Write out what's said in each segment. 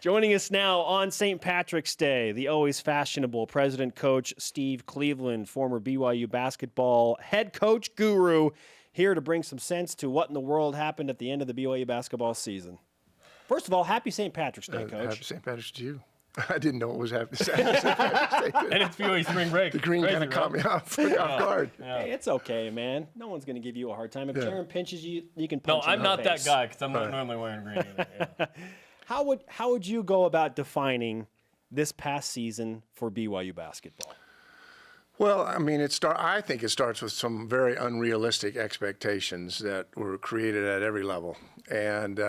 Joining us now on St. Patrick's Day, the always fashionable President Coach Steve Cleveland, former BYU basketball head coach guru, here to bring some sense to what in the world happened at the end of the BYU basketball season. First of all, happy St. Patrick's Day, Coach. Happy St. Patrick's to you. I didn't know it was happy St. Patrick's Day. And it's BYU spring break. The green kind of caught me off guard. Yeah. Hey, it's okay, man. No one's going to give you a hard time. If Jaron pinches you, you can No, punch him I'm in the not that face. guy because I'm not normally wearing green either. Yeah. How would you go about defining this past season for BYU basketball? Well, I mean, I think it starts with some very unrealistic expectations that were created at every level. And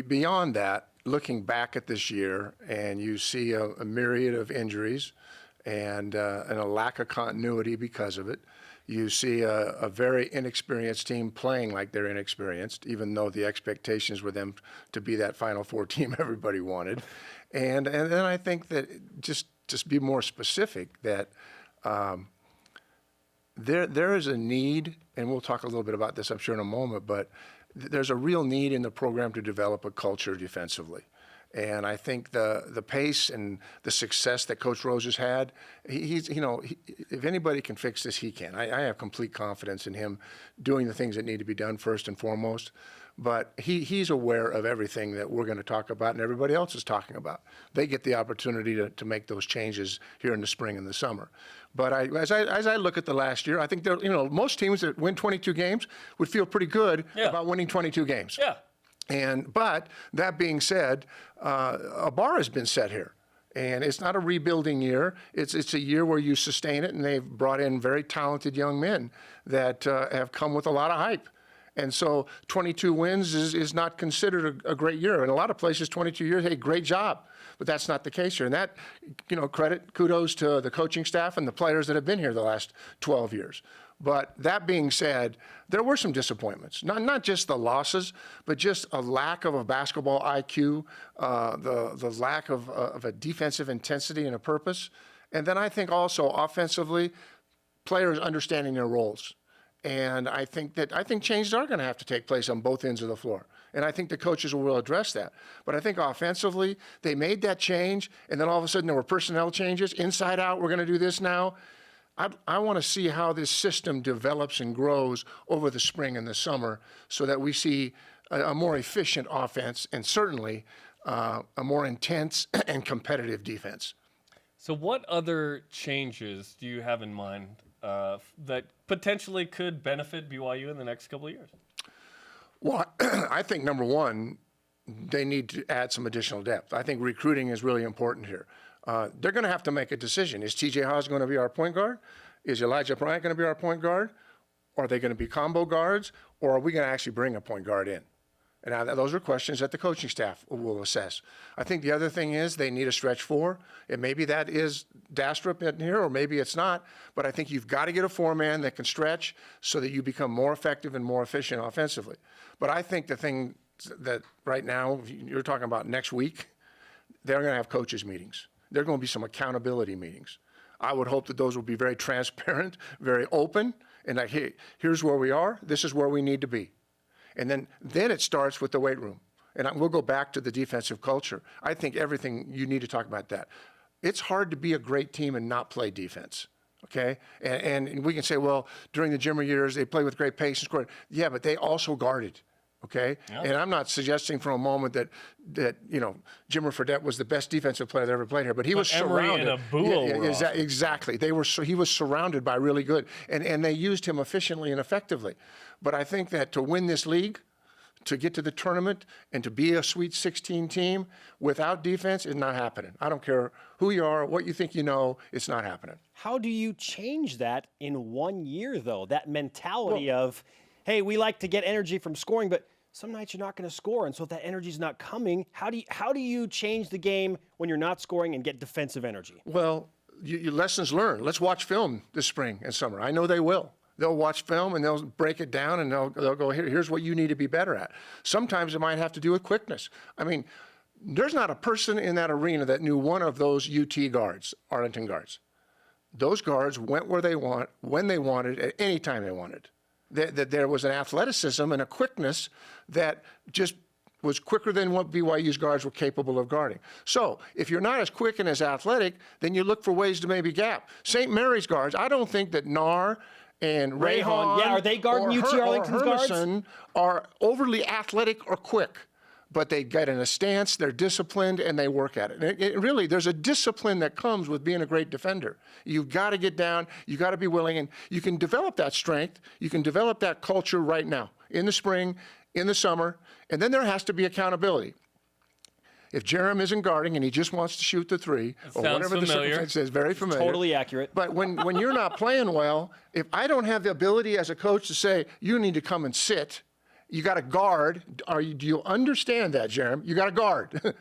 beyond that, looking back at this year, and you see a myriad of injuries and a lack of continuity because of it. You see a very inexperienced team playing like they're inexperienced, even though the expectations were them to be that Final Four team everybody wanted. And then I think that just be more specific, that there is a need, and we'll talk a little bit about this, I'm sure, in a moment, but there's a real need in the program to develop a culture defensively. And I think the pace and the success that Coach Rose has had, if anybody can fix this, he can. I have complete confidence in him doing the things that need to be done first and foremost. But he's aware of everything that we're going to talk about and everybody else is talking about. They get the opportunity to make those changes here in the spring and the summer. But as I look at the last year, I think most teams that win 22 games would feel pretty good about winning 22 games. Yeah. But that being said, a bar has been set here. And it's not a rebuilding year. It's a year where you sustain it, and they've brought in very talented young men that have come with a lot of hype. And so 22 wins is not considered a great year. In a lot of places, 22 years, hey, great job. But that's not the case here. And that, kudos to the coaching staff and the players that have been here the last 12 years. But that being said, there were some disappointments. Not just the losses, but just a lack of a basketball IQ, the lack of a defensive intensity and a purpose. And then I think also offensively, players understanding their roles. And I think changes are going to have to take place on both ends of the floor. And I think the coaches will address that. But I think offensively, they made that change, and then all of a sudden there were personnel changes. Inside out, we're going to do this now. I want to see how this system develops and grows over the spring and the summer so that we see a more efficient offense and certainly a more intense and competitive defense. So what other changes do you have in mind that potentially could benefit BYU in the next couple of years? Well, I think number one, they need to add some additional depth. I think recruiting is really important here. They're going to have to make a decision. Is TJ Haws going to be our point guard? Is Elijah Bryant going to be our point guard? Are they going to be combo guards? Or are we going to actually bring a point guard in? And now those are questions that the coaching staff will assess. I think the other thing is they need a stretch four. And maybe that is Dastrup in here, or maybe it's not. But I think you've got to get a four-man that can stretch so that you become more effective and more efficient offensively. But I think the thing that right now, you're talking about next week, they're going to have coaches meetings. There are going to be some accountability meetings. I would hope that those will be very transparent, very open, and like, hey, here's where we are. This is where we need to be. And then it starts with the weight room. And we'll go back to the defensive culture. I think everything, you need to talk about that. It's hard to be a great team and not play defense, okay? And we can say, well, during the Jimmer years, they played with great pace and scored. Yeah, but they also guarded, okay? Yeah. And I'm not suggesting for a moment that Jimmer Fredette was the best defensive player that ever played here, but he was surrounded. Exactly. He was surrounded by really good, and they used him efficiently and effectively. But I think that to win this league, to get to the tournament, and to be a Sweet 16 team without defense is not happening. I don't care who you are, what you think you know, it's not happening. How do you change that in 1 year, though? That mentality of, hey, we like to get energy from scoring, but some nights you're not going to score, and so if that energy's not coming, how do you change the game when you're not scoring and get defensive energy? Well, your lessons learned. Let's watch film this spring and summer. I know they will. They'll watch film and they'll break it down and they'll go, here's what you need to be better at. Sometimes it might have to do with quickness. I mean, there's not a person in that arena that knew one of those UT guards, Arlington guards. Those guards went where they want, when they wanted, at any time they wanted. That there was an athleticism and a quickness that just was quicker than what BYU's guards were capable of guarding. So if you're not as quick and as athletic, then you look for ways to maybe gap. St. Mary's guards, I don't think that Nar and Rayhan, yeah, are they guarding UT Arlington's guards? Hermanson are overly athletic or quick, but they get in a stance, they're disciplined, and they work at it. And really, there's a discipline that comes with being a great defender. You've got to get down, you've got to be willing, and you can develop that strength, you can develop that culture right now, in the spring, in the summer, and then there has to be accountability. If Jerem isn't guarding and he just wants to shoot the three, or whatever the circumstance is, very familiar. Totally accurate. But when you're not playing well, if I don't have the ability as a coach to say, you need to come and sit, you got to guard. Do you understand that, Jerem? You got to guard.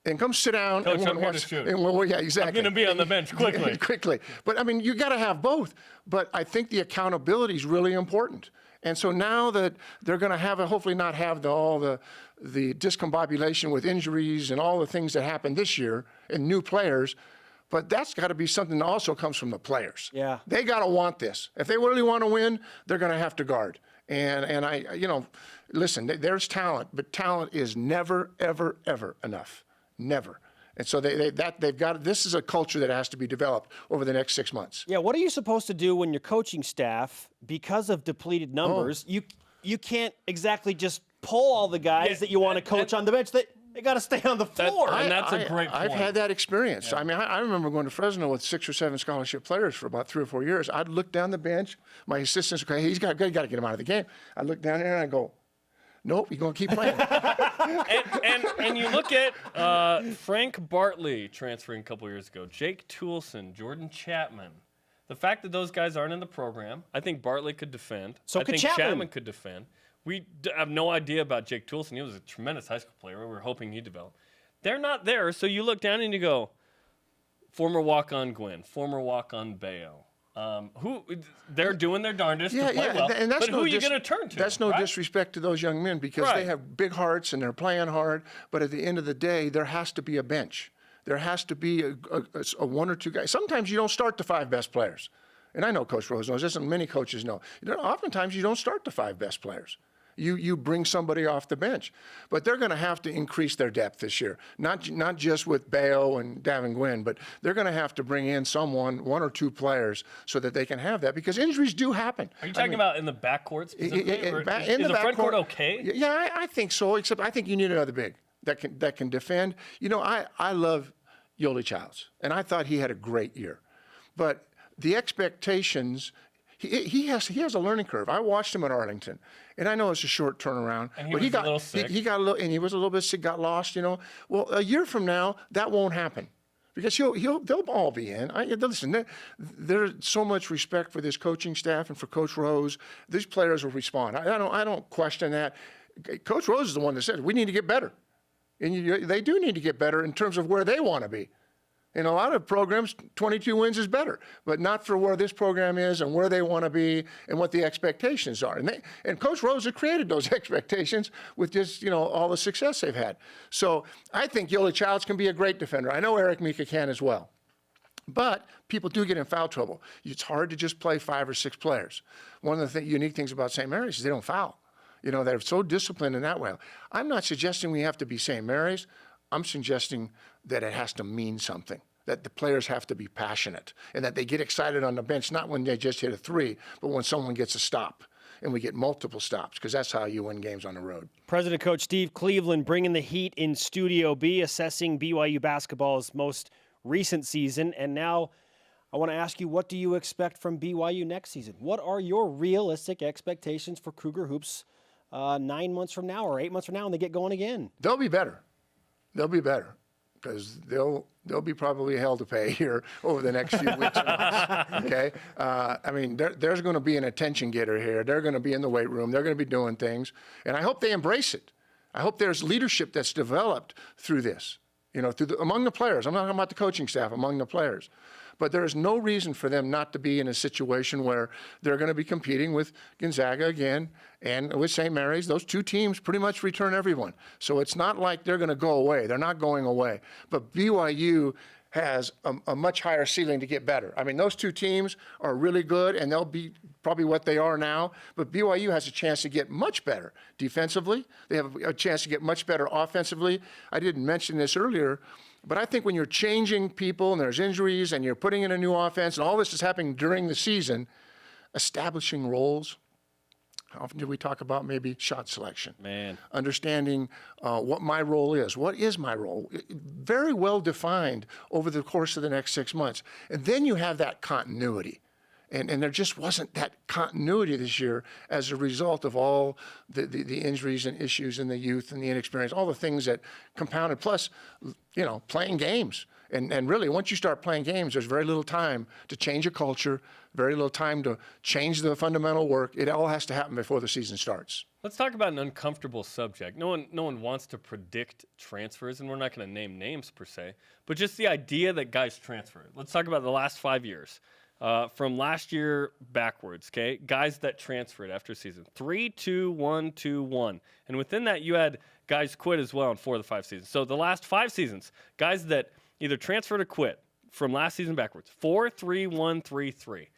And come sit down. Coach, and I'm here to shoot. Yeah, exactly. I'm going to be on the bench quickly. Quickly. But, I mean, you got to have both. But I think the accountability is really important. And so now that they're going to have, hopefully not have all the discombobulation with injuries and all the things that happened this year and new players, but that's got to be something that also comes from the players. Yeah. They got to want this. If they really want to win, they're going to have to guard. And I, listen, there's talent, but talent is never, ever, ever enough. Never. And so they've got, this is a culture that has to be developed over the next 6 months. Yeah, what are you supposed to do when your coaching staff, because of depleted numbers, you can't exactly just pull all the guys that you want to coach on the bench. They got to stay on the floor. And that's a great point. I've had that experience. Yeah. I mean, I remember going to Fresno with 6 or 7 scholarship players for about 3 or 4 years. I'd look down the bench. My assistants would go, hey, you got to get him out of the game. I'd look down there and I'd go, nope, you're going to keep playing. and you look at Frank Bartley transferring a couple years ago, Jake Toulson, Jordan Chapman. The fact that those guys aren't in the program, I think Bartley could defend. I think Chapman could defend. We have no idea about Jake Toulson. He was a tremendous high school player. We were hoping he'd develop. They're not there, so you look down and you go, former walk-on Gwynn, former walk-on Bayo. They're doing their darndest to play well, and that's but who are you going to turn to? That's no disrespect to those young men because they have big hearts and they're playing hard, but at the end of the day, there has to be a bench. There has to be a 1 or 2 guys. Sometimes you don't start the 5 best players. And I know Coach Rose knows this, and many coaches know. Oftentimes you don't start the 5 best players. You bring somebody off the bench. But they're going to have to increase their depth this year, not just with Bayo and Davin Gwynn, but they're going to have to bring in 1 or 2 players so that they can have that because injuries do happen. Are you talking about in the backcourt specifically? Is the front court okay? Yeah, I think so, except I think you need another big that can defend. I love Yoli Childs, and I thought he had a great year. But the expectations, he has a learning curve. I watched him at Arlington, and I know it's a short turnaround. And he but was a little sick. He got a little, and he was a little bit sick, got lost. Well, a year from now, that won't happen, because they'll all be in. Listen, there's so much respect for this coaching staff and for Coach Rose. These players will respond. I don't question that. Coach Rose is the one that said we need to get better, and they do need to get better in terms of where they want to be. In a lot of programs, 22 wins is better, but not for where this program is and where they want to be and what the expectations are. And Coach Rose has created those expectations with just, all the success they've had. So I think Yoli Childs can be a great defender. I know Eric Mika can as well. But people do get in foul trouble. It's hard to just play 5 or 6 players. One of the unique things about St. Mary's is they don't foul. They're so disciplined in that way. I'm not suggesting we have to be St. Mary's. I'm suggesting that it has to mean something, that the players have to be passionate, and that they get excited on the bench, not when they just hit a 3, but when someone gets a stop, and we get multiple stops, because that's how you win games on the road. President Coach Steve Cleveland bringing the heat in Studio B, assessing BYU basketball's most recent season. And now I want to ask you, what do you expect from BYU next season? What are your realistic expectations for Cougar Hoops 9 months from now or 8 months from now when they get going again? They'll be better. They'll be better because they'll be probably hell to pay here over the next few weeks and months, okay? There's going to be an attention getter here. They're going to be in the weight room. They're going to be doing things, and I hope they embrace it. I hope there's leadership that's developed through this, among the players. I'm not talking about the coaching staff, among the players. But there is no reason for them not to be in a situation where they're going to be competing with Gonzaga again and with St. Mary's. Those 2 teams pretty much return everyone. So it's not like they're going to go away. They're not going away. But BYU has a much higher ceiling to get better. I mean, those two teams are really good, and they'll be probably what they are now. But BYU has a chance to get much better defensively. They have a chance to get much better offensively. I didn't mention this earlier, but I think when you're changing people and there's injuries and you're putting in a new offense and all this is happening during the season, establishing roles. How often do we talk about maybe shot selection? Man. Understanding what my role is. What is my role? Very well defined over the course of the next 6 months. And then you have that continuity. And there just wasn't that continuity this year as a result of all the injuries and issues in the youth and the inexperience, all the things that compounded, plus, you know, playing games. And really, once you start playing games, there's very little time to change a culture, very little time to change the fundamental work. It all has to happen before the season starts. Let's talk about an uncomfortable subject. No one wants to predict transfers, and we're not going to name names per se, but just the idea that guys transfer. Let's talk about the last 5 years. From last year backwards, okay? Guys that transferred after season. 3, 2, 1, 2, 1. And within that, you had guys quit as well in 4 of the 5 seasons. So the last 5 seasons, guys that either transferred or quit from last season backwards. 4, 3, 1, 3, 3.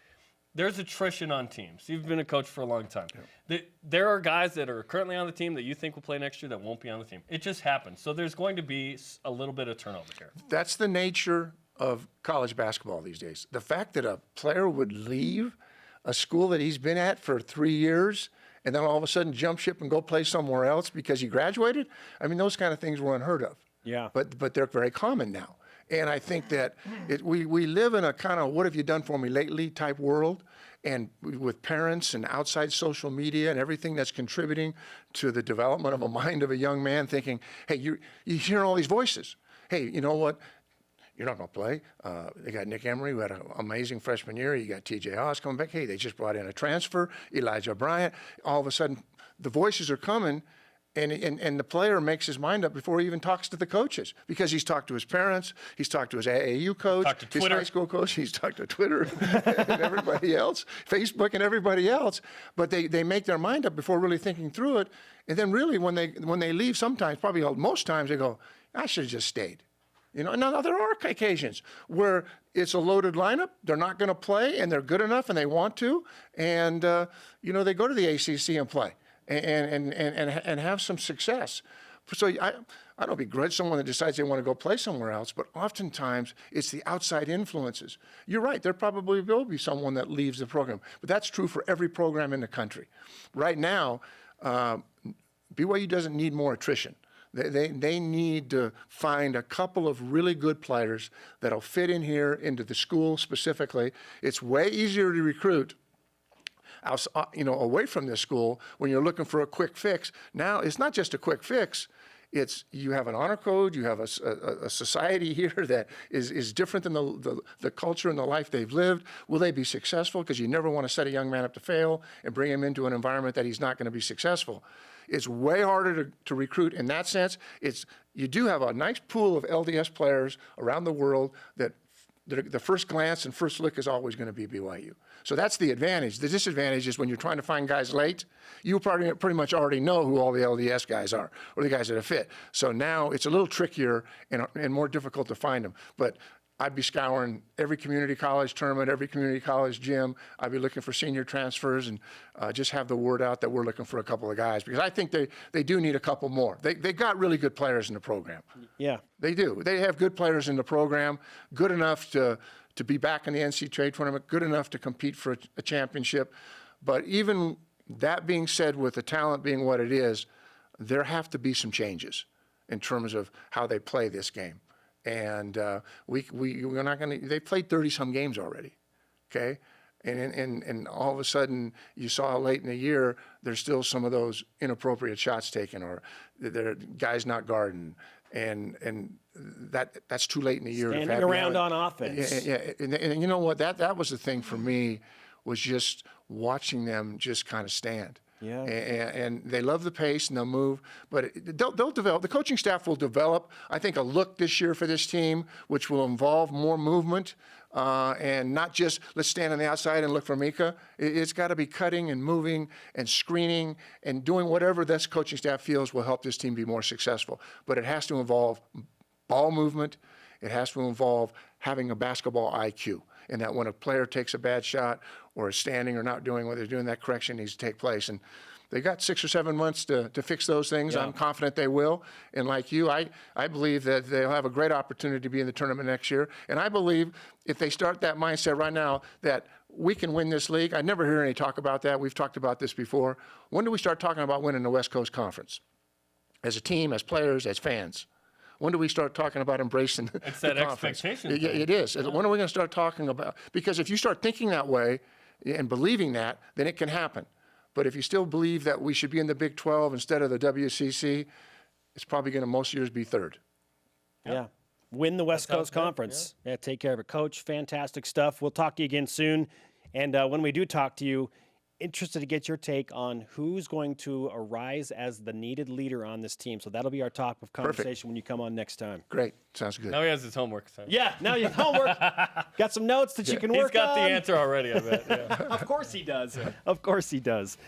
There's attrition on teams. You've been a coach for a long time. Yeah. There are guys that are currently on the team that you think will play next year that won't be on the team. It just happens. So there's going to be a little bit of turnover here. That's the nature of college basketball these days. The fact that a player would leave a school that he's been at for 3 years and then all of a sudden jump ship and go play somewhere else because he graduated, I mean, those kind of things were unheard of. Yeah. But they're very common now. And I think that we live in a kind of what have you done for me lately type world, and with parents and outside social media and everything that's contributing to the development of a mind of a young man thinking, hey, you hear all these voices. Hey, you know what? You're not going to play. They got Nick Emery, who had an amazing freshman year. You got TJ Haas coming back. Hey, they just brought in a transfer, Elijah Bryant. All of a sudden, the voices are coming, and the player makes his mind up before he even talks to the coaches, because he's talked to his parents, he's talked to his AAU coach, his high school coach, he's talked to Twitter and everybody else, Facebook and everybody else. But they make their mind up before really thinking through it. And then really when they leave, sometimes, probably most times, they go, I should have just stayed. You know, now there are occasions where it's a loaded lineup, they're not going to play, and they're good enough and they want to, and you know, they go to the ACC and play and have some success. So I don't begrudge someone that decides they want to go play somewhere else, but oftentimes it's the outside influences. You're right, there probably will be someone that leaves the program, but that's true for every program in the country. Right now, BYU doesn't need more attrition. They need to find a couple of really good players that'll fit in here into the school specifically. It's way easier to recruit away from this school when you're looking for a quick fix. Now, it's not just a quick fix. It's you have an honor code, you have a society here that is different than the culture and the life they've lived. Will they be successful? Because you never want to set a young man up to fail and bring him into an environment that he's not going to be successful. It's way harder to recruit in that sense. You do have a nice pool of LDS players around the world that the first glance and first look is always going to be BYU. So that's the advantage. The disadvantage is when you're trying to find guys late, you pretty much already know who all the LDS guys are, or the guys that have fit. So now it's a little trickier and more difficult to find them. But I'd be scouring every community college tournament, every community college gym. I'd be looking for senior transfers and just have the word out that we're looking for a couple of guys, because I think they do need a couple more. They got really good players in the program. Yeah. They do. They have good players in the program, good enough to be back in the NCAA tournament, good enough to compete for a championship. But even that being said, with the talent being what it is, there have to be some changes in terms of how they play this game. And we're not going to. They played 30-some games already, okay? And all of a sudden, you saw late in the year, there's still some of those inappropriate shots taken, or there are guys not guarding, and that's too late in the year. Standing around on offense. Yeah. And you know what? That was the thing for me, was just watching them just kind of stand. Yeah. And they love the pace and they'll move, but they'll develop. The coaching staff will develop, I think, a look this year for this team, which will involve more movement and not just let's stand on the outside and look for Mika. It's got to be cutting and moving and screening and doing whatever this coaching staff feels will help this team be more successful. But it has to involve ball movement. It has to involve having a basketball IQ, and that when a player takes a bad shot or is standing or not doing what they're doing, that correction needs to take place. And they got 6 or 7 months to fix those things. Yeah. I'm confident they will. And like you, I believe that they'll have a great opportunity to be in the tournament next year. And I believe if they start that mindset right now that we can win this league, I never hear any talk about that. We've talked about this before. When do we start talking about winning the West Coast Conference? As a team, as players, as fans. When do we start talking about embracing It's the that conference? expectation Yeah, thing. it is. When are we going to start talking about? Because if you start thinking that way and believing that, then it can happen. But if you still believe that we should be in the Big 12 instead of the WCC, it's probably going to most years be third. Yeah. Win the West sounds Coast good, Conference. Yeah, take care of it. Coach, fantastic stuff. We'll talk to you again soon. And when we do talk to you, interested to get your take on who's going to arise as the needed leader on this team. So that'll be our topic of conversation when you come on next time. Great. Sounds good. Now he has his homework assignment. Yeah, now you have homework. Got some notes that you can He's work got on. the answer already, I bet. Yeah. Of course he does. Of course he does.